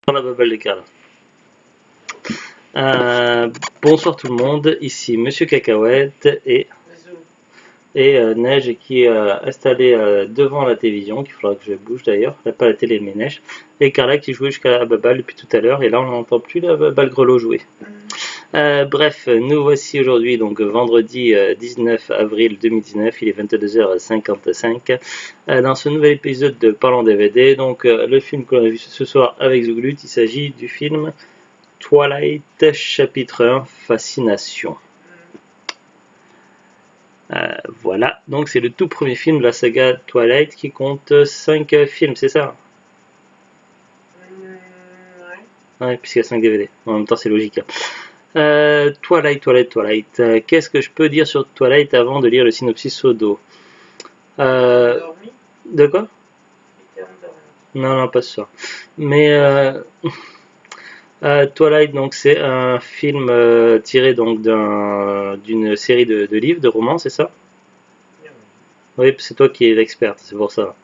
Dans la babelle des cadres. Bonsoir tout le monde, ici Monsieur Cacahuète et Neige qui est installée devant la télévision, qu'il faudra que je bouge d'ailleurs, pas la télé mais Neige, et Carla qui jouait jusqu'à la baballe depuis tout à l'heure, et là on n'entend plus la baballe grelot jouer. Bref, nous voici aujourd'hui, donc vendredi 19 avril 2019, il est 22h55, dans ce nouvel épisode de Parlons DVD. Donc le film qu'on a vu ce soir avec Zouglut, il s'agit du film Twilight chapitre 1, Fascination. Voilà, donc c'est le tout premier film de la saga Twilight qui compte 5 films, c'est ça? Ouais, puisqu'il y a 5 DVD, en même temps c'est logique. Twilight. Qu'est-ce que je peux dire sur Twilight avant de lire le synopsis au dos? De quoi? Non, pas ça. Mais Twilight, donc c'est un film tiré donc d'une série de livres, de romans, c'est ça? Oui, c'est toi qui es l'experte, c'est pour ça.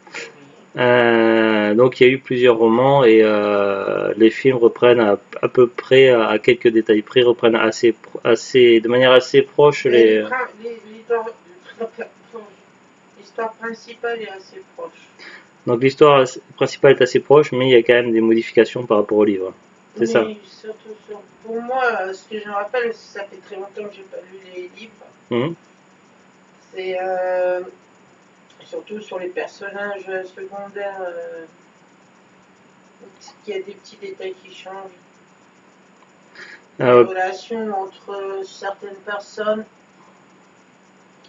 Donc il y a eu plusieurs romans et les films reprennent à peu près, à quelques détails près, reprennent de manière assez proche l'histoire principale est assez proche. Donc l'histoire principale est assez proche, mais il y a quand même des modifications par rapport au livre. C'est ça. Surtout pour moi, ce que je me rappelle, ça fait très longtemps que j'ai pas lu les livres. C'est surtout sur les personnages secondaires, qu'il y a des petits détails qui changent. Les relations entre certaines personnes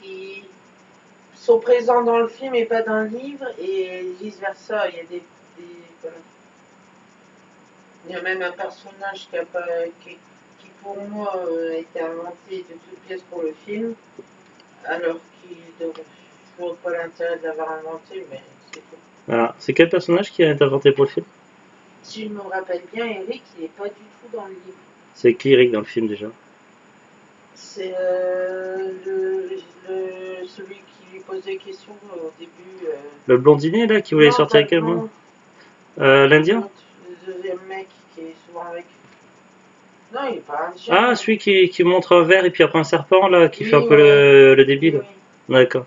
qui sont présentes dans le film et pas dans le livre, et vice versa. Il y a même un personnage qui pour moi a été inventé de toutes pièces pour le film, alors qu'il devrait. Je ne vois pas l'intérêt de l'avoir inventé, mais c'est tout. Voilà. C'est quel personnage qui a été inventé pour le film? Si je me rappelle bien, Eric, il n'est pas du tout dans le livre. C'est qui Eric dans le film déjà? C'est celui qui lui posait des questions au début. Le blondinet là qui voulait sortir avec elle? L'Indien? Le deuxième mec qui est souvent avec. Non, il n'est pas indien. Ah, celui qui montre un verre et puis après un serpent là, qui fait un peu le débile. Oui. D'accord.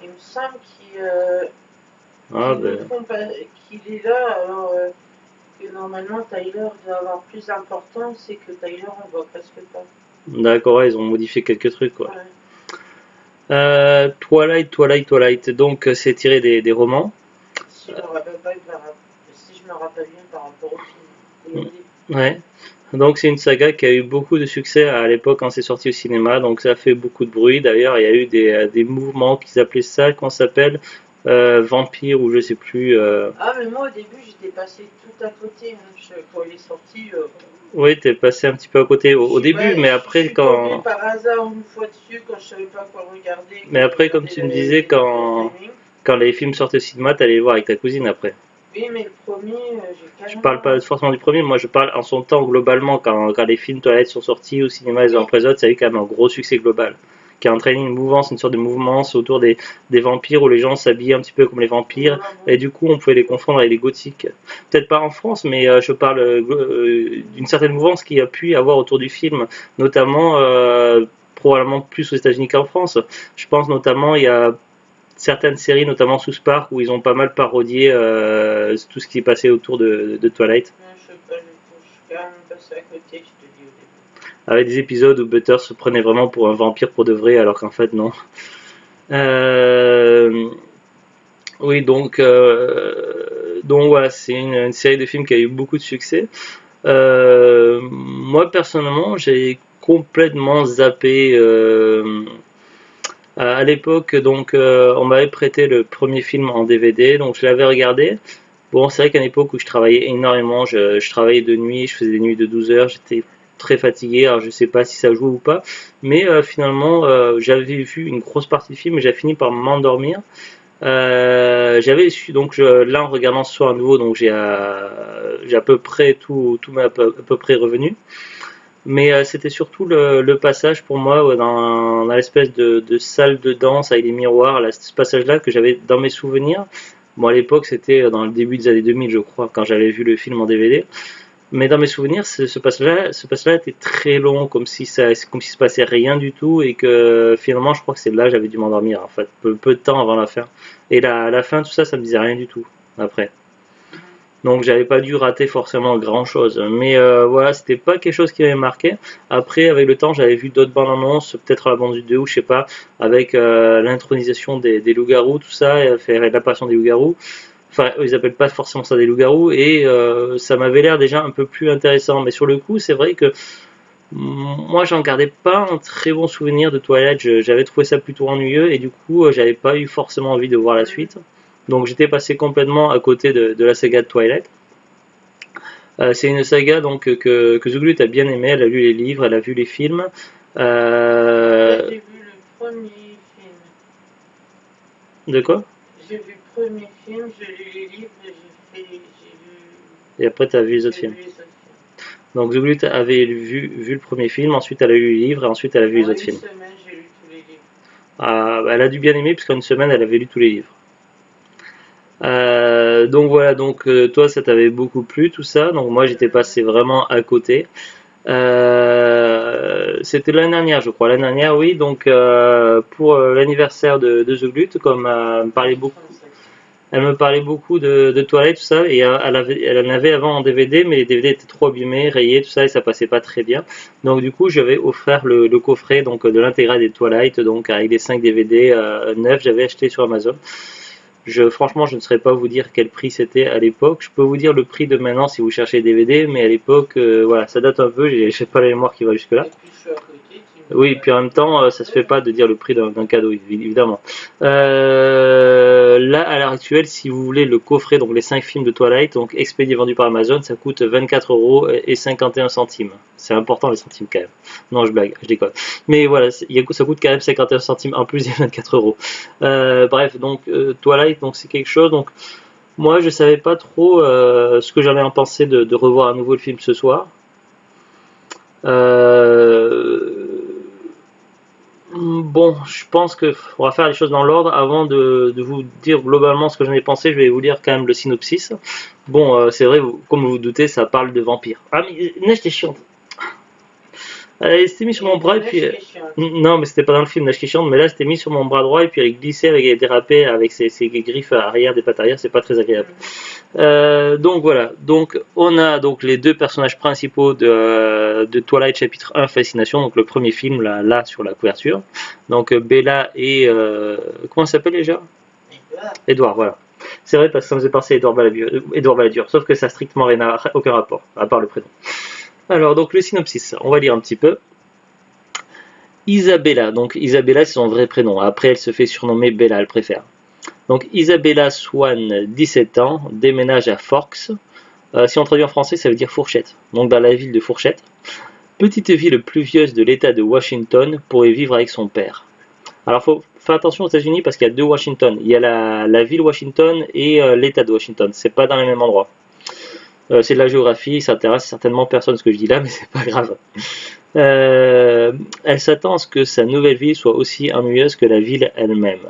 Il me semble qu'il est là, alors que normalement Tyler doit avoir plus d'importance et que Tyler on voit presque pas. D'accord, ouais, ils ont modifié quelques trucs quoi. Ouais. Twilight, donc c'est tiré des romans. Si je me rappelle bien par rapport au film. Ouais. Donc c'est une saga qui a eu beaucoup de succès à l'époque quand c'est sorti au cinéma, donc ça a fait beaucoup de bruit. D'ailleurs, il y a eu des mouvements qu'ils appelaient ça, qu'on s'appelle Vampire ou je sais plus. Ah mais moi au début j'étais passé tout à côté, quand il est sorti. Oui, t'es passé un petit peu à côté au début, mais après quand. Je suis par hasard une fois dessus quand je savais pas quoi regarder. Mais après, comme tu me disais, quand les films sortaient au cinéma, t'allais les voir avec ta cousine après. Oui, mais le premier, j'ai carrément. Je parle pas forcément du premier, moi je parle en son temps globalement, quand les films Twilight sont sortis au cinéma et après ça a eu quand même un gros succès global, qui a entraîné une mouvance, une sorte de mouvance autour des vampires où les gens s'habillaient un petit peu comme les vampires, et du coup on pouvait les confondre avec les gothiques. Peut-être pas en France, mais je parle d'une certaine mouvance qu'il y a pu y avoir autour du film, notamment probablement plus aux États-Unis qu'en France. Je pense notamment il y a certaines séries, notamment South Park, où ils ont pas mal parodié tout ce qui est passé autour de Twilight. Je sais pas, je suis quand même passé à côté, je te dis au début. Avec des épisodes où Butter se prenait vraiment pour un vampire pour de vrai, alors qu'en fait non. Oui, donc voilà, c'est une série de films qui a eu beaucoup de succès. Moi personnellement, j'ai complètement zappé. À l'époque, donc, on m'avait prêté le premier film en DVD, donc je l'avais regardé. Bon, c'est vrai qu'à l'époque où je travaillais énormément, je travaillais de nuit, je faisais des nuits de 12 heures, j'étais très fatigué, alors je sais pas si ça joue ou pas, mais finalement, j'avais vu une grosse partie du film et j'ai fini par m'endormir. J'avais su, donc là en regardant ce soir à nouveau, donc j'ai à peu près tout m'est à peu près revenu. Mais c'était surtout le passage pour moi dans l'espèce de salle de danse avec les miroirs, là, ce passage-là que j'avais dans mes souvenirs. Bon, à l'époque, c'était dans le début des années 2000, je crois, quand j'avais vu le film en DVD. Mais dans mes souvenirs, ce passage-là était très long, comme si se passait rien du tout, et que finalement, je crois que c'est là que j'avais dû m'endormir, en fait, peu de temps avant la fin. Et la fin, tout ça, ça me disait rien du tout, après. Donc j'avais pas dû rater forcément grand chose. Mais voilà, c'était pas quelque chose qui m'avait marqué. Après, avec le temps, j'avais vu d'autres bandes annonces, peut-être la bande du 2 ou je sais pas, avec l'intronisation des loups-garous, tout ça, et faire l'apparition des loups-garous. Enfin, ils appellent pas forcément ça des loups-garous, et ça m'avait l'air déjà un peu plus intéressant. Mais sur le coup, c'est vrai que moi, j'en gardais pas un très bon souvenir de Twilight. J'avais trouvé ça plutôt ennuyeux, et du coup, j'avais pas eu forcément envie de voir la suite. Donc j'étais passé complètement à côté de la saga de Twilight. C'est une saga donc que Zuglut a bien aimé, elle a lu les livres, elle a vu les films. J'ai vu le premier film. De quoi? J'ai vu le premier film, j'ai lu les livres et j'ai vu. Et après tu as vu les autres films. Donc Zuglut avait vu le premier film, ensuite elle a lu les livres et ensuite elle a vu les autres films. En une semaine, j'ai lu tous les livres. Elle a dû bien aimer puisqu'en une semaine elle avait lu tous les livres. Donc voilà, donc toi ça t'avait beaucoup plu tout ça, donc moi j'étais passé vraiment à côté. C'était l'année dernière, je crois, l'année dernière, oui. Donc pour l'anniversaire de Zuglut, comme elle me parlait beaucoup de Twilight, tout ça, et elle en avait avant en DVD, mais les DVD étaient trop abîmés, rayés, tout ça, et ça passait pas très bien. Donc du coup, j'avais offert le coffret donc de l'intégrale des Twilight, donc avec les 5 DVD neufs, j'avais acheté sur Amazon. Franchement, je ne saurais pas vous dire quel prix c'était à l'époque. Je peux vous dire le prix de maintenant si vous cherchez DVD, mais à l'époque, voilà, ça date un peu. J'ai pas la mémoire qui va jusque là. Oui, puis en même temps, ça se fait pas de dire le prix d'un cadeau, évidemment. Là, à l'heure actuelle, si vous voulez le coffret, donc les 5 films de Twilight, donc expédié vendu par Amazon, ça coûte 24,51 €. C'est important les centimes quand même. Non, je blague, je déconne. Mais voilà, ça coûte quand même 51 centimes en plus des 24 €. Bref, donc Twilight, donc c'est quelque chose. Donc moi, je savais pas trop ce que j'allais en penser de revoir à nouveau le film ce soir. Bon, je pense qu'on va faire les choses dans l'ordre. Avant de vous dire globalement ce que j'en ai pensé, je vais vous lire quand même le synopsis. Bon, c'est vrai, comme vous vous doutez, ça parle de vampires. Ah, mais Neige, t'es chiante. Elle s'était mis sur mon bras et puis. Non, mais c'était pas dans le film Neige qui chante, mais là c'était mis sur mon bras droit et puis elle glissait, elle dérapait avec ses griffes arrière, des pattes arrière, c'est pas très agréable. Donc voilà, donc on a donc les deux personnages principaux de Twilight chapitre 1 Fascination, donc le premier film là sur la couverture. Donc Bella et comment ça s'appelle déjà? Edward, voilà. C'est vrai parce que ça me faisait penser à Edward Balladur, sauf que ça a strictement aucun rapport, à part le prénom. Alors donc le synopsis, on va lire un petit peu. Isabella, donc Isabella c'est son vrai prénom, après elle se fait surnommer Bella, elle préfère. Donc Isabella Swan, 17 ans, déménage à Forks. Si on traduit en français, ça veut dire fourchette. Donc dans la ville de Fourchette. Petite ville pluvieuse de l'état de Washington pour y vivre avec son père. Alors il faut faire attention aux États-Unis parce qu'il y a deux Washington. Il y a la ville Washington et l'état de Washington. C'est pas dans le même endroit. C'est de la géographie, ça intéresse certainement personne ce que je dis là, mais c'est pas grave. Elle s'attend à ce que sa nouvelle ville soit aussi ennuyeuse que la ville elle-même.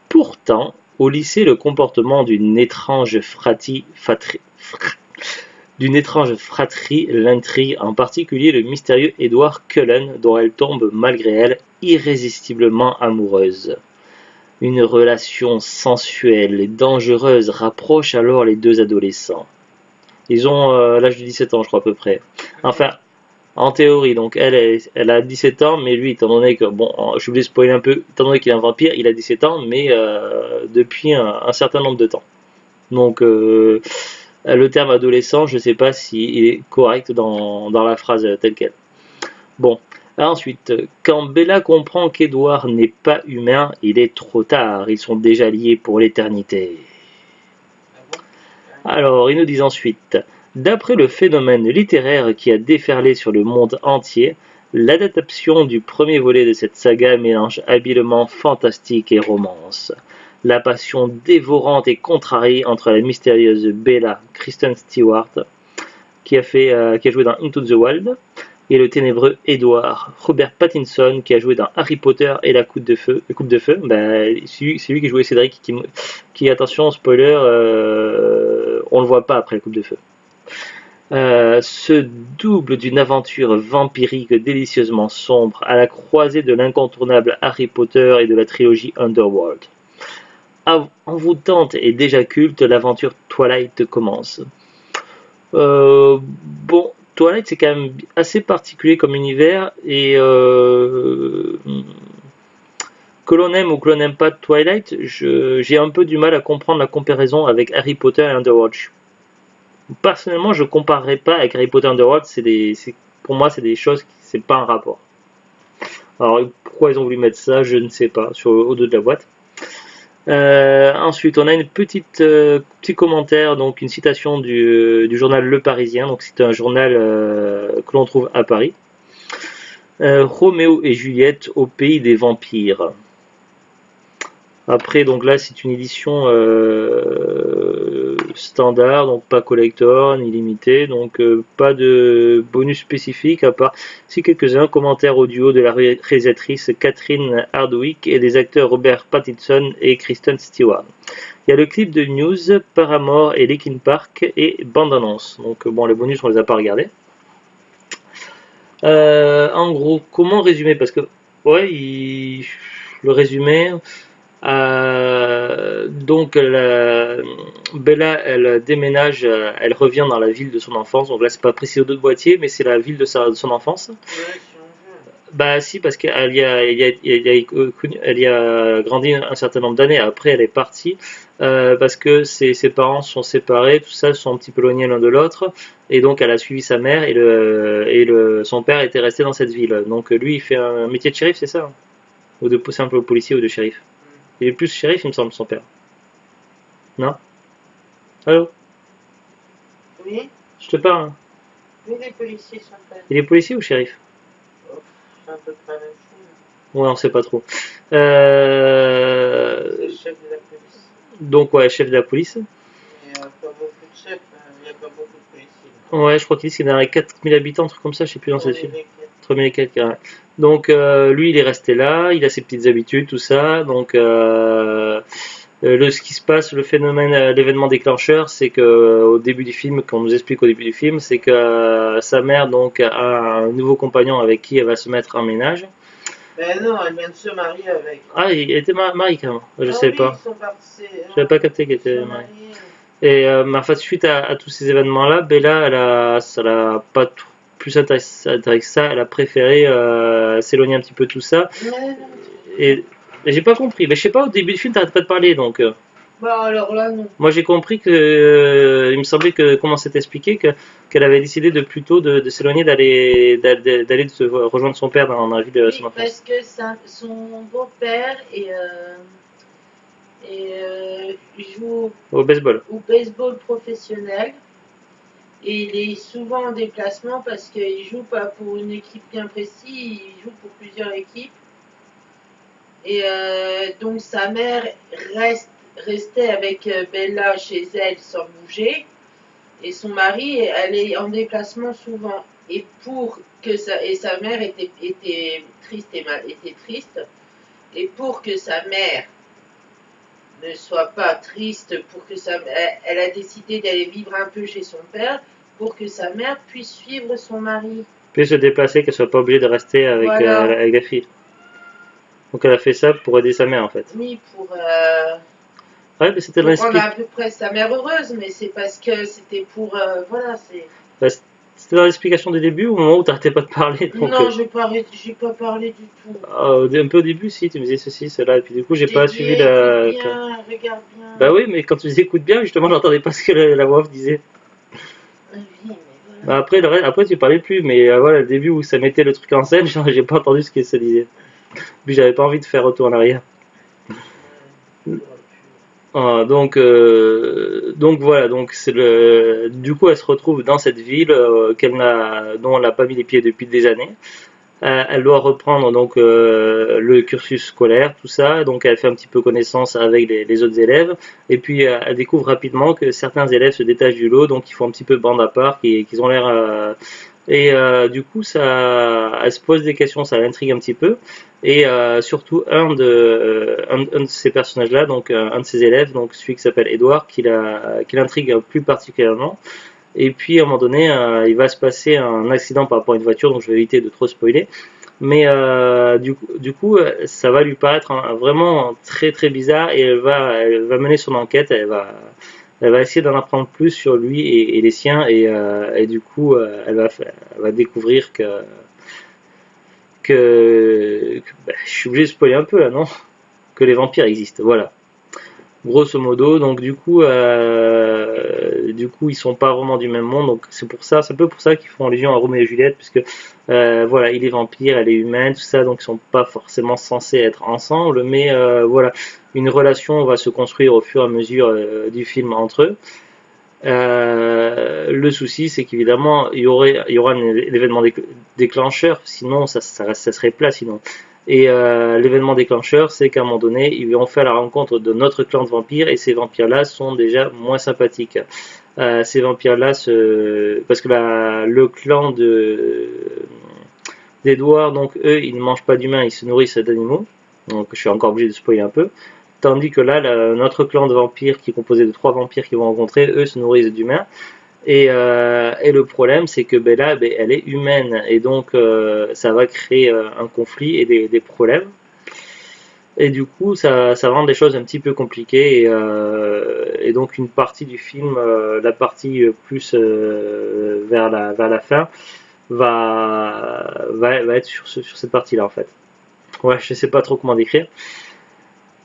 Pourtant, au lycée, le comportement d'une étrange fratrie l'intrigue, en particulier le mystérieux Edward Cullen, dont elle tombe malgré elle irrésistiblement amoureuse. Une relation sensuelle et dangereuse rapproche alors les deux adolescents. Ils ont l'âge de 17 ans, je crois, à peu près. Enfin, en théorie, donc elle a 17 ans, mais lui, étant donné que, bon, je voulais spoiler un peu, étant donné qu'il est un vampire, il a 17 ans, mais depuis un certain nombre de temps. Donc, le terme adolescent, je ne sais pas s'il est correct dans la phrase telle quelle. Bon, ensuite, quand Bella comprend qu'Edward n'est pas humain, il est trop tard, ils sont déjà liés pour l'éternité. Alors, ils nous disent ensuite, d'après le phénomène littéraire qui a déferlé sur le monde entier, l'adaptation du premier volet de cette saga mélange habilement fantastique et romance. La passion dévorante et contrariée entre la mystérieuse Bella, Kristen Stewart, qui a joué dans Into the Wild, et le ténébreux Edward, Robert Pattinson, qui a joué dans Harry Potter et la Coupe de Feu. C'est lui qui jouait Cédric, qui attention, spoiler, on le voit pas après la Coupe de Feu. Se double d'une aventure vampirique délicieusement sombre à la croisée de l'incontournable Harry Potter et de la trilogie Underworld. Envoûtante et déjà culte, l'aventure Twilight commence. Bon, Twilight c'est quand même assez particulier comme univers et que l'on aime ou que l'on n'aime pas Twilight, j'ai un peu du mal à comprendre la comparaison avec Harry Potter et Underworld. Personnellement, je comparerais pas avec Harry Potter Underworld, pour moi c'est des choses qui c'est pas un rapport. Alors pourquoi ils ont voulu mettre ça, je ne sais pas, au dos de la boîte. Ensuite, on a une petit commentaire, donc une citation du journal Le Parisien, donc c'est un journal que l'on trouve à Paris. Roméo et Juliette au pays des vampires. Après, donc là, c'est une édition standard, donc pas collector ni limité, donc pas de bonus spécifique à part si quelques-uns commentaires audio de la réalisatrice Catherine Hardwicke et des acteurs Robert Pattinson et Kristen Stewart. Il y a le clip de News, Paramore et Linkin Park et bande-annonce. Donc bon, les bonus on les a pas regardés. En gros, comment résumer? Parce que ouais, le résumé. Donc Bella, elle déménage, elle revient dans la ville de son enfance. Donc là, c'est pas précisé au dos de boîtier, mais c'est la ville de son enfance. Ouais, Bah si, parce qu'elle y a grandi un certain nombre d'années. Après, elle est partie parce que ses parents sont séparés, tout ça, sont un petit peu éloignés l'un de l'autre, et donc elle a suivi sa mère et son père était resté dans cette ville. Donc lui, il fait un métier de shérif, c'est ça? Ou de simple policier ou de shérif? Il est plus shérif, il me semble, son père. Non? Allô? Oui, Je te parle. Hein. oui, les policiers sont pas. Il est policier ou shérif? Oh, c'est un peu près la même chose. Ouais, on sait pas trop. C'est le chef de la police. Donc, ouais, chef de la police. Il n'y a pas beaucoup de chefs, il n'y a pas beaucoup de policiers. Ouais, je crois qu'il dit qu'il y a dans les 4000 habitants, un truc comme ça, je sais plus dans cette ville. 3000 et quelques, ouais. Donc, lui, il est resté là, il a ses petites habitudes, tout ça. Donc, ce qui se passe, le phénomène, l'événement déclencheur, c'est que au début du film, qu'on nous explique au début du film, c'est que sa mère donc a un nouveau compagnon avec qui elle va se mettre en ménage. Ben non, elle vient de se marier avec. Ah, il était marié quand même. Je sais oui, pas. Ils sont partis, Je n'avais pas capté qu'il était marié. Et suite à tous ces événements-là, Bella, ça l'a pas plus intéressé que ça. Elle a préféré s'éloigner un petit peu de tout ça. Et j'ai pas compris. Mais je sais pas, au début du film, t'arrêtes pas de parler, donc. Bah alors là, non. Moi, j'ai compris que, il me semblait que, comment c'est expliqué, qu'elle avait décidé de s'éloigner, d'aller rejoindre son père dans la ville de son enfance. Parce que son beau-père joue au baseball professionnel. Et il est souvent en déplacement parce qu'il joue pas pour une équipe bien précise, il joue pour plusieurs équipes. Et donc sa mère restait avec Bella chez elle sans bouger. Et son mari, elle est en déplacement souvent. Et sa mère était triste. Et pour que sa mère ne soit pas triste, elle a décidé d'aller vivre un peu chez son père pour que sa mère puisse suivre son mari. Puisse se déplacer, qu'elle soit pas obligée de rester avec, voilà. Avec la fille. Donc elle a fait ça pour aider sa mère en fait. Oui, pour ouais, mais c'était rendre à peu près sa mère heureuse, mais c'est parce que c'était pour voilà, c'est. Bah, c'était dans l'explication du début ou au moment où t'arrêtais pas de parler donc, non, j'ai pas parlé du tout. Un peu au début, si, tu me disais ceci, cela, et puis du coup, j'ai pas suivi la. Bien, regarde bien. Bah oui, mais quand tu disais écoute bien, justement, j'entendais pas ce que la voix off disait. Oui, mais voilà. Bah après, tu parlais plus, mais voilà, le début où ça mettait le truc en scène, j'ai pas entendu ce qu'il se disait. Puis j'avais pas envie de faire retour en arrière. Donc voilà, donc du coup elle se retrouve dans cette ville dont elle n'a pas mis les pieds depuis des années. Elle doit reprendre donc le cursus scolaire, tout ça. Donc elle fait un petit peu connaissance avec les autres élèves, et puis elle découvre rapidement que certains élèves se détachent du lot, donc ils font un petit peu bande à part, qu'ils ont l'air du coup, elle se pose des questions, ça l'intrigue un petit peu. Et surtout, un de ces personnages-là, donc un de ses élèves, donc celui qui s'appelle Edouard, qui l'intrigue plus particulièrement. Et puis à un moment donné, il va se passer un accident par rapport à une voiture, donc je vais éviter de trop spoiler. Mais du coup, ça va lui paraître vraiment très très bizarre et elle va mener son enquête, elle va essayer d'en apprendre plus sur lui et les siens et du coup, elle va découvrir je suis obligé de spoiler un peu là, non? Que les vampires existent, voilà. Grosso modo, donc du coup ils sont pas vraiment du même monde, donc c'est un peu pour ça qu'ils font allusion à Roméo et Juliette, puisque voilà, il est vampire, elle est humaine, tout ça, donc ils sont pas forcément censés être ensemble, mais voilà, une relation va se construire au fur et à mesure du film entre eux. Le souci, c'est qu'évidemment, il y aura un événement déclencheur, sinon ça serait plat sinon. Et l'événement déclencheur, c'est qu'à un moment donné, ils vont faire la rencontre de notre clan de vampires, et ces vampires-là sont déjà moins sympathiques. Ces vampires-là, parce que le clan d'Edouard, donc eux, ils ne mangent pas d'humains, ils se nourrissent d'animaux. Donc je suis encore obligé de spoiler un peu. Tandis que là, notre clan de vampires, qui est composé de 3 vampires qu'ils vont rencontrer, eux se nourrissent d'humains. Et le problème, c'est que Bella, elle est humaine, et donc ça va créer un conflit et des problèmes. Et du coup, ça rend les choses un petit peu compliquées. Et donc, une partie du film, la partie plus vers la fin, va être sur cette partie-là, en fait. Ouais, je sais pas trop comment décrire.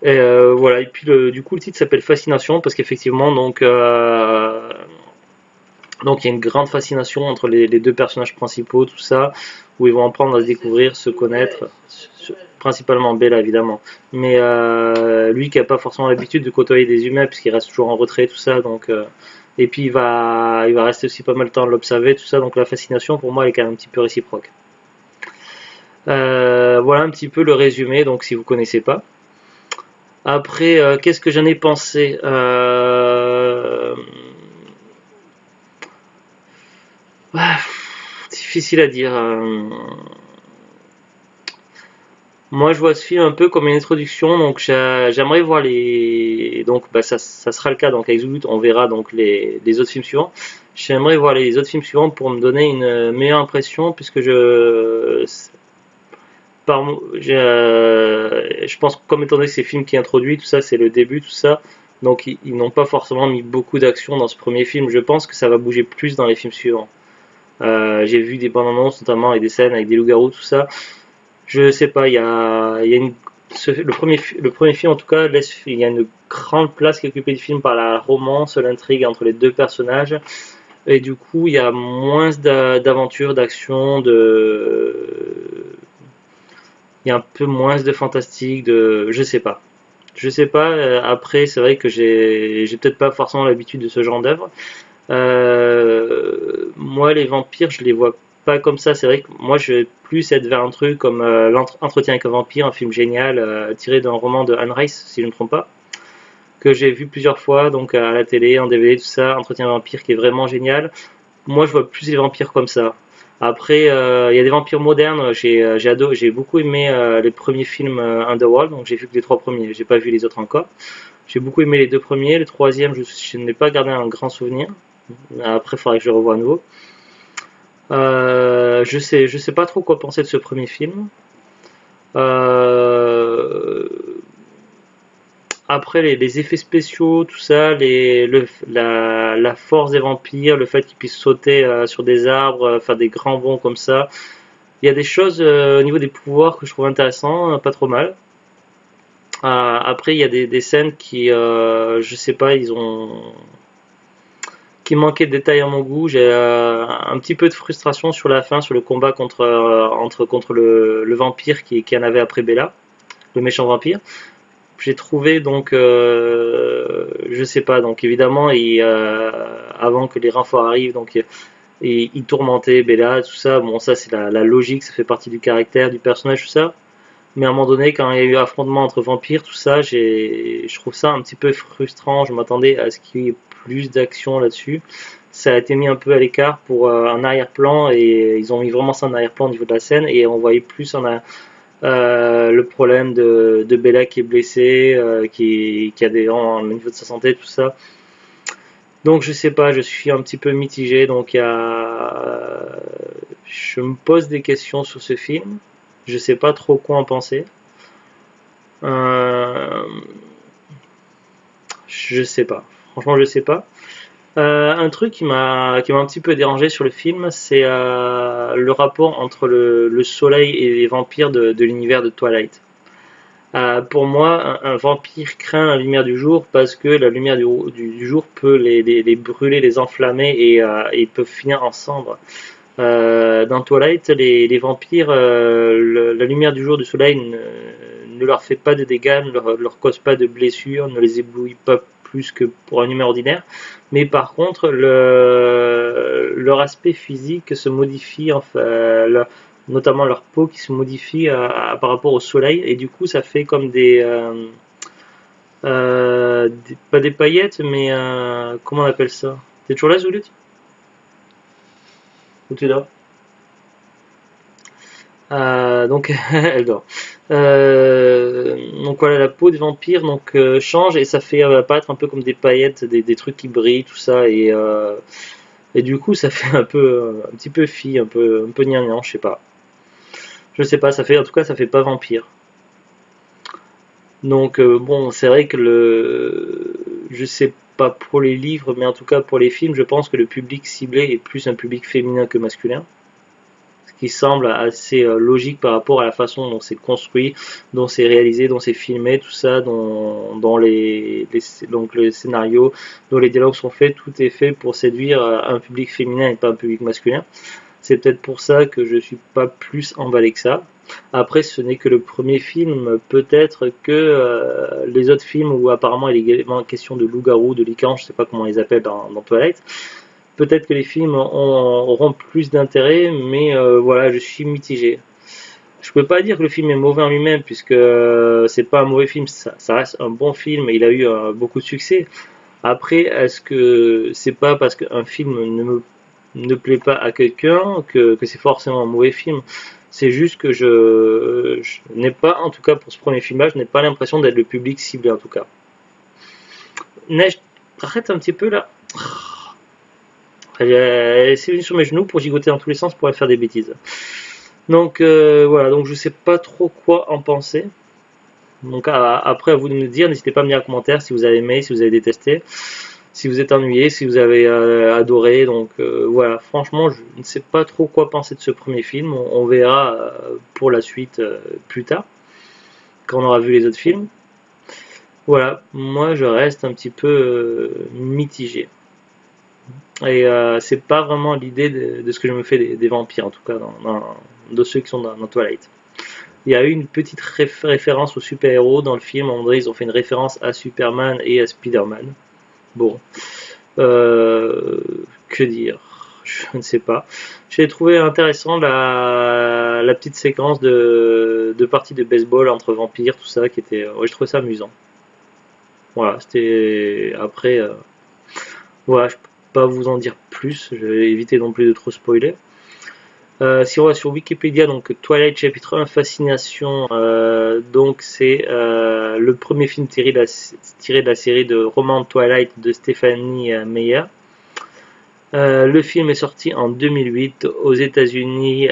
Et voilà, et puis du coup, le titre s'appelle Fascination, parce qu'effectivement, donc il y a une grande fascination entre les deux personnages principaux, tout ça, où ils vont apprendre à se découvrir, se connaître, principalement Bella évidemment, mais lui qui n'a pas forcément l'habitude de côtoyer des humains puisqu'il reste toujours en retrait, tout ça, donc et puis il va rester aussi pas mal de temps à l'observer, tout ça, donc la fascination pour moi elle est quand même un petit peu réciproque. Voilà un petit peu le résumé, donc si vous connaissez pas. Après, qu'est-ce que j'en ai pensé difficile à dire. Moi, je vois ce film un peu comme une introduction, donc j'aimerais voir les. Donc, ça sera le cas. Donc, avec Zoot, on verra donc les autres films suivants. J'aimerais voir les autres films suivants pour me donner une meilleure impression, puisque je pense, comme étant donné que c'est le film qui introduit tout ça, c'est le début, tout ça. Donc, ils n'ont pas forcément mis beaucoup d'action dans ce premier film. Je pense que ça va bouger plus dans les films suivants. J'ai vu des bandes annonces, notamment avec des scènes avec des loups-garous, tout ça. Je sais pas, le premier film en tout cas, il y a une grande place qui est occupée du film par la romance, l'intrigue entre les deux personnages, et du coup il y a moins d'aventures, d'action, il y a un peu moins de fantastique, je sais pas. Après c'est vrai que j'ai peut-être pas forcément l'habitude de ce genre d'œuvre. Moi, les vampires, je les vois pas comme ça. C'est vrai que moi, je vais plus être vers un truc comme Entretien avec un vampire, un film génial tiré d'un roman de Anne Rice, si je ne me trompe pas, que j'ai vu plusieurs fois, donc à la télé, en DVD, tout ça. Entretien avec un vampire qui est vraiment génial. Moi, je vois plus les vampires comme ça. Après, il y a des vampires modernes. J'ai beaucoup aimé les premiers films Underworld, donc j'ai vu que les 3 premiers. J'ai pas vu les autres encore. J'ai beaucoup aimé les 2 premiers. Le troisième, je n'ai pas gardé un grand souvenir. Après, il faudrait que je le revoie à nouveau. Je sais pas trop quoi penser de ce premier film. Euh, Après, les effets spéciaux, tout ça, la force des vampires, le fait qu'ils puissent sauter sur des arbres, faire des grands bonds comme ça. Il y a des choses au niveau des pouvoirs que je trouve intéressants, pas trop mal. Après, il y a des scènes je sais pas, qui manquait de détails à mon goût. J'ai un petit peu de frustration sur la fin, sur le combat contre le vampire qui en avait après Bella, le méchant vampire. J'ai trouvé donc, je sais pas, donc évidemment, avant que les renforts arrivent, donc il tourmentait Bella, tout ça. Bon, ça c'est la logique, ça fait partie du caractère du personnage, tout ça. Mais à un moment donné, quand il y a eu affrontement entre vampires, tout ça, je trouve ça un petit peu frustrant. Je m'attendais à ce qu'il y ait plus d'action là-dessus. Ça a été mis un peu à l'écart pour un arrière-plan et ils ont mis vraiment ça en arrière-plan au niveau de la scène et on voyait plus le problème de Bella qui est blessée, qui a des au niveau de sa santé, tout ça. Donc je sais pas, je suis un petit peu mitigé, donc je me pose des questions sur ce film, je sais pas trop quoi en penser. Euh, je sais pas, franchement je sais pas. Un truc qui m'a un petit peu dérangé sur le film, c'est le rapport entre le soleil et les vampires de l'univers de Twilight. Pour moi, un vampire craint la lumière du jour parce que la lumière du jour peut les brûler, les enflammer et ils peuvent finir en cendres. Dans Twilight, les vampires, la lumière du jour du soleil ne leur fait pas de dégâts, ne leur cause pas de blessures, ne les éblouit pas plus que pour un humain ordinaire. Mais par contre, leur aspect physique se modifie, enfin, notamment leur peau qui se modifie par rapport au soleil, et du coup, ça fait comme pas des paillettes, mais comment on appelle ça? T'es toujours là, Zulut? Ou tu es là? Donc elle dort. Donc voilà, la peau des vampires donc change et ça fait apparaître un peu comme des paillettes, des trucs qui brillent, tout ça et du coup ça fait un peu un petit peu fille, un peu gnangnan, je sais pas, ça fait en tout cas ça fait pas vampire. Donc bon, c'est vrai que je sais pas pour les livres, mais en tout cas pour les films, je pense que le public ciblé est plus un public féminin que masculin, qui semble assez logique par rapport à la façon dont c'est construit, dont c'est réalisé, dont c'est filmé, tout ça, dont donc le scénario, dont les dialogues sont faits, tout est fait pour séduire un public féminin et pas un public masculin. C'est peut-être pour ça que je suis pas plus emballé que ça. Après, ce n'est que le premier film, peut-être que les autres films où apparemment il est également question de loup-garou, de licorne, je sais pas comment on les appelle dans Twilight, peut-être que les films auront plus d'intérêt, mais voilà, je suis mitigé. Je peux pas dire que le film est mauvais en lui-même, puisque c'est pas un mauvais film, ça reste un bon film et il a eu beaucoup de succès. Après, est-ce que c'est pas parce qu'un film ne plaît pas à quelqu'un que c'est forcément un mauvais film? C'est juste que je n'ai pas, en tout cas pour ce premier film-là, je n'ai pas l'impression d'être le public ciblé en tout cas. Neige, arrête un petit peu là. Elle s'est venue sur mes genoux pour gigoter dans tous les sens pour faire des bêtises. Donc voilà, donc je sais pas trop quoi en penser. Donc après à vous de me dire, n'hésitez pas à me dire en commentaire si vous avez aimé, si vous avez détesté, si vous êtes ennuyé, si vous avez adoré. Donc voilà, franchement je ne sais pas trop quoi penser de ce premier film. On verra pour la suite plus tard, quand on aura vu les autres films. Voilà, moi je reste un petit peu mitigé. Et c'est pas vraiment l'idée de ce que je me fais des vampires, en tout cas, de ceux qui sont dans Twilight. Il y a eu une petite référence aux super-héros dans le film. En vrai, ils ont fait une référence à Superman et à Spider-Man. Bon, euh, que dire? Je ne sais pas. J'ai trouvé intéressant la petite séquence de partie de baseball entre vampires, tout ça, qui était. Ouais, je trouvais ça amusant. Voilà, c'était. Après, voilà, je peux pas vous en dire plus. Je vais éviter non plus de trop spoiler. Si on va sur Wikipédia, donc Twilight chapitre 1, Fascination, donc c'est le premier film tiré de la série de romans Twilight de Stephanie Meyer. Le film est sorti en 2008 aux États-Unis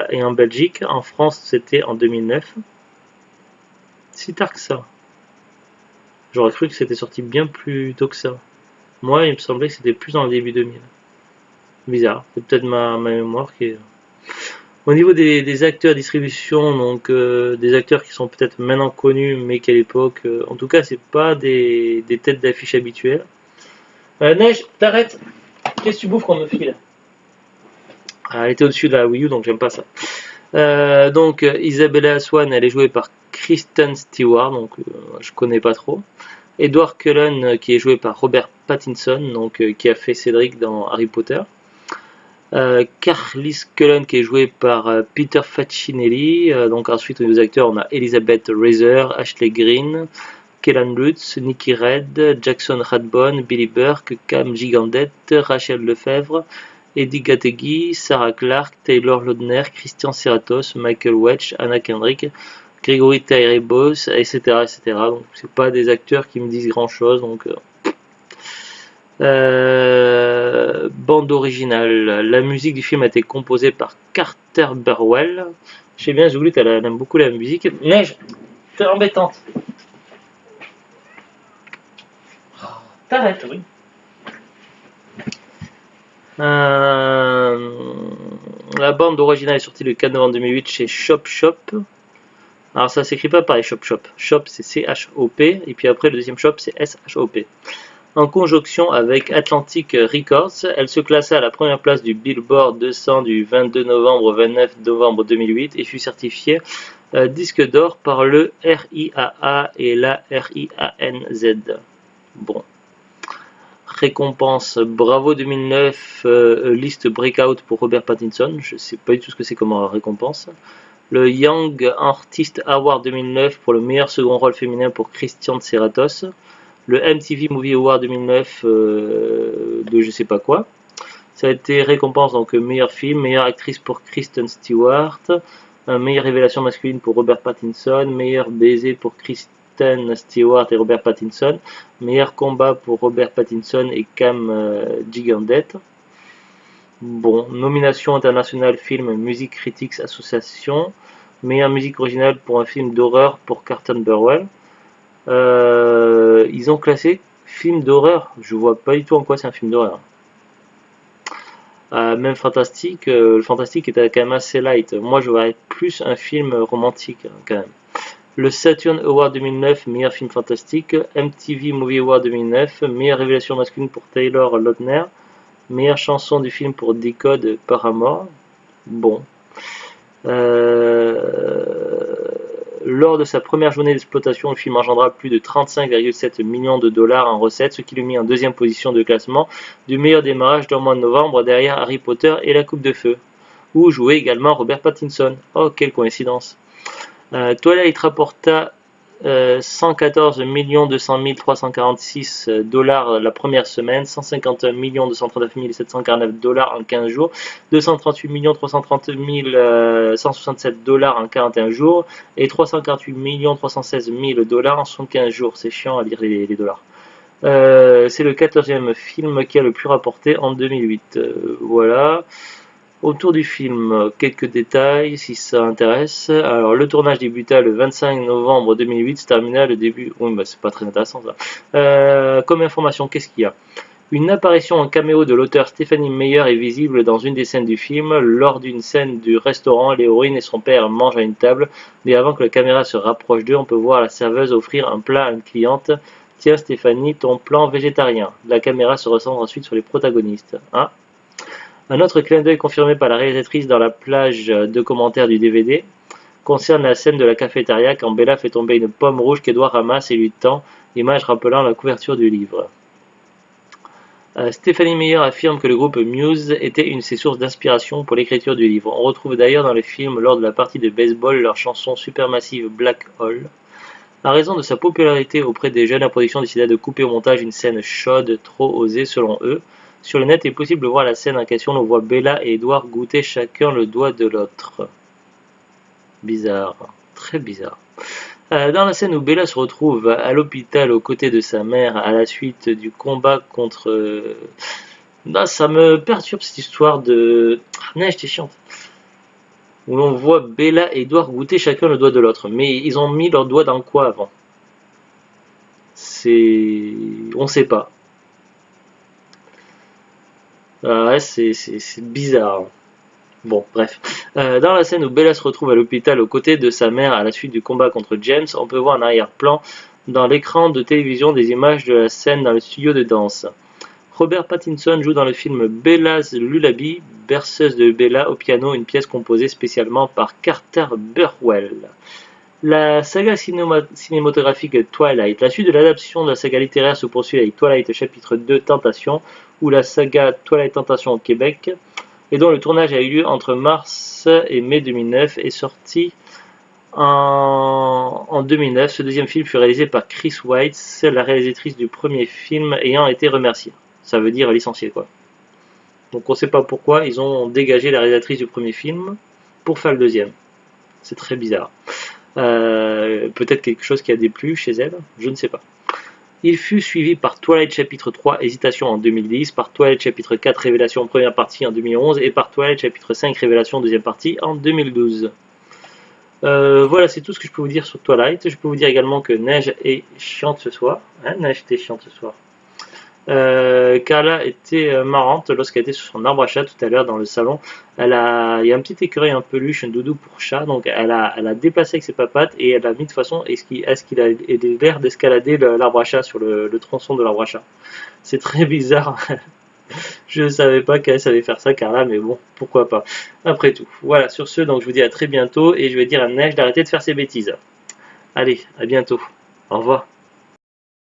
et en Belgique. En France, c'était en 2009. Si tard que ça. J'aurais cru que c'était sorti bien plus tôt que ça. Moi, il me semblait que c'était plus dans le début 2000. Bizarre. C'est peut-être ma mémoire qui est. Au niveau des acteurs distribution, donc des acteurs qui sont peut-être maintenant connus, mais qu'à l'époque, en tout cas, c'est pas des têtes d'affiche habituelles. Neige, t'arrêtes. Qu'est-ce que tu bouffes qu'on me file? Elle était au-dessus de la Wii U, donc j'aime pas ça. Donc Isabella Swan, elle est jouée par Kristen Stewart, donc je connais pas trop. Edward Cullen, qui est joué par Robert Pattinson, donc qui a fait Cédric dans Harry Potter. Carlis Cullen qui est joué par Peter Facinelli. Donc ensuite aux acteurs on a Elizabeth Razer, Ashley Greene, Kellan Lutz, Nikki Red, Jackson Rathbone, Billy Burke, Cam Gigandette, Rachel Lefebvre, Eddie Gategui, Sarah Clark, Taylor Lautner, Christian Serratos, Michael Wedge, Anna Kendrick, Gregory Tyree-Boss, etc., etc. Donc c'est pas des acteurs qui me disent grand chose, donc Bande originale. La musique du film a été composée par Carter Burwell. Je sais bien, Zoulite, elle aime beaucoup la musique. Neige, t'es embêtante. T'arrêtes, oui. La bande originale est sortie le 4 novembre 2008 chez Chop Chop. Alors ça s'écrit pas pareil, Chop Chop. Chop c'est C-H-O-P et puis après le deuxième Chop c'est S-H-O-P. En conjonction avec Atlantic Records, elle se classa à la première place du Billboard 200 du 22 novembre au 29 novembre 2008 et fut certifiée disque d'or par le RIAA et la RIANZ. Bon. Récompense Bravo 2009, liste Breakout pour Robert Pattinson. Je sais pas du tout ce que c'est comme récompense. Le Young Artist Award 2009 pour le meilleur second rôle féminin pour Christian Serratos. Le MTV Movie Award 2009 de je sais pas quoi. Ça a été récompense donc meilleur film, meilleure actrice pour Kristen Stewart, meilleure révélation masculine pour Robert Pattinson, meilleur baiser pour Kristen Stewart et Robert Pattinson, meilleur combat pour Robert Pattinson et Cam Gigandet. Bon, nomination internationale film Music Critics Association, meilleure musique originale pour un film d'horreur pour Carter Burwell. Ils ont classé film d'horreur, je vois pas du tout en quoi c'est un film d'horreur. Même Fantastique, le Fantastique était quand même assez light. Moi je verrais plus un film romantique quand même. Le Saturn Award 2009, meilleur film fantastique. MTV Movie Award 2009, meilleure révélation masculine pour Taylor Lautner. Meilleure chanson du film pour Decode Paramore. Bon. Lors de sa première journée d'exploitation, le film engendra plus de 35,7 millions de dollars en recettes, ce qui lui mit en deuxième position de classement du meilleur démarrage dans le mois de novembre derrière Harry Potter et la Coupe de Feu, où jouait également Robert Pattinson. Oh, quelle coïncidence. Twilight rapporta 114 200 346 dollars la première semaine, 151 239 749 dollars en 15 jours, 238 330 167 dollars en 41 jours et 348 316 000 dollars en 75 jours. C'est chiant à lire les dollars. C'est le 14e film qui a le plus rapporté en 2008. Voilà. Autour du film, quelques détails si ça intéresse. Alors, le tournage débuta le 25 novembre 2008, se termina le début. Oui, bah, c'est pas très intéressant ça. Comme information, qu'est-ce qu'il y a? Une apparition en caméo de l'auteur Stephanie Meyer est visible dans une des scènes du film. Lors d'une scène du restaurant, l'héroïne et son père mangent à une table, mais avant que la caméra se rapproche d'eux, on peut voir la serveuse offrir un plat à une cliente. Tiens Stéphanie, ton plan végétarien. La caméra se recentre ensuite sur les protagonistes. Hein? Un autre clin d'œil confirmé par la réalisatrice dans la plage de commentaires du DVD concerne la scène de la cafétéria quand Bella fait tomber une pomme rouge qu'Edouard ramasse et lui tend, image rappelant la couverture du livre. Stephanie Meyer affirme que le groupe Muse était une de ses sources d'inspiration pour l'écriture du livre. On retrouve d'ailleurs dans le film, lors de la partie de baseball, leur chanson supermassive Black Hole. À raison de sa popularité auprès des jeunes, la production décida de couper au montage une scène chaude, trop osée selon eux. Sur le net, il est possible de voir la scène en question. On voit Bella et Edward goûter chacun le doigt de l'autre. Bizarre, très bizarre. Dans la scène où Bella se retrouve à l'hôpital aux côtés de sa mère à la suite du combat contre... ça me perturbe cette histoire de... Neige, t'es chiante. Où l'on voit Bella et Edward goûter chacun le doigt de l'autre. Mais ils ont mis leur doigt dans quoi avant? On sait pas. Ouais, c'est bizarre. Bon, bref. Dans la scène où Bella se retrouve à l'hôpital aux côtés de sa mère à la suite du combat contre James, on peut voir en arrière-plan dans l'écran de télévision des images de la scène dans le studio de danse. Robert Pattinson joue dans le film Bella's Lullaby, berceuse de Bella au piano, une pièce composée spécialement par Carter Burwell. La saga cinématographique Twilight. La suite de l'adaptation de la saga littéraire se poursuit avec Twilight chapitre 2 Tentation, ou la saga Twilight Tentation au Québec, et dont le tournage a eu lieu entre mars et mai 2009, est sorti en 2009. Ce deuxième film fut réalisé par Chris Weitz, la réalisatrice du premier film ayant été remerciée. Ça veut dire licenciée quoi. Donc on ne sait pas pourquoi ils ont dégagé la réalisatrice du premier film pour faire le deuxième. C'est très bizarre. Peut-être quelque chose qui a déplu chez elle, je ne sais pas. Il fut suivi par Twilight chapitre 3, Hésitation en 2010, par Twilight chapitre 4, Révélation première partie en 2011 et par Twilight chapitre 5, Révélation deuxième partie en 2012. Voilà, c'est tout ce que je peux vous dire sur Twilight. Je peux vous dire également que Neige est chiante ce soir. Hein, Neige était chiante ce soir. Carla était marrante lorsqu'elle était sur son arbre à chat tout à l'heure dans le salon. Il y a un petit écureuil en peluche, un doudou pour chat, donc elle a déplacé avec ses papates et elle a mis de façon à ce qu'il a l'air d'escalader l'arbre à chat sur le tronçon de l'arbre à chat. C'est très bizarre. Je ne savais pas qu'elle savait faire ça, Carla, mais bon, pourquoi pas. Après tout, voilà, sur ce, donc je vous dis à très bientôt et je vais dire à Neige d'arrêter de faire ses bêtises. Allez, à bientôt. Au revoir.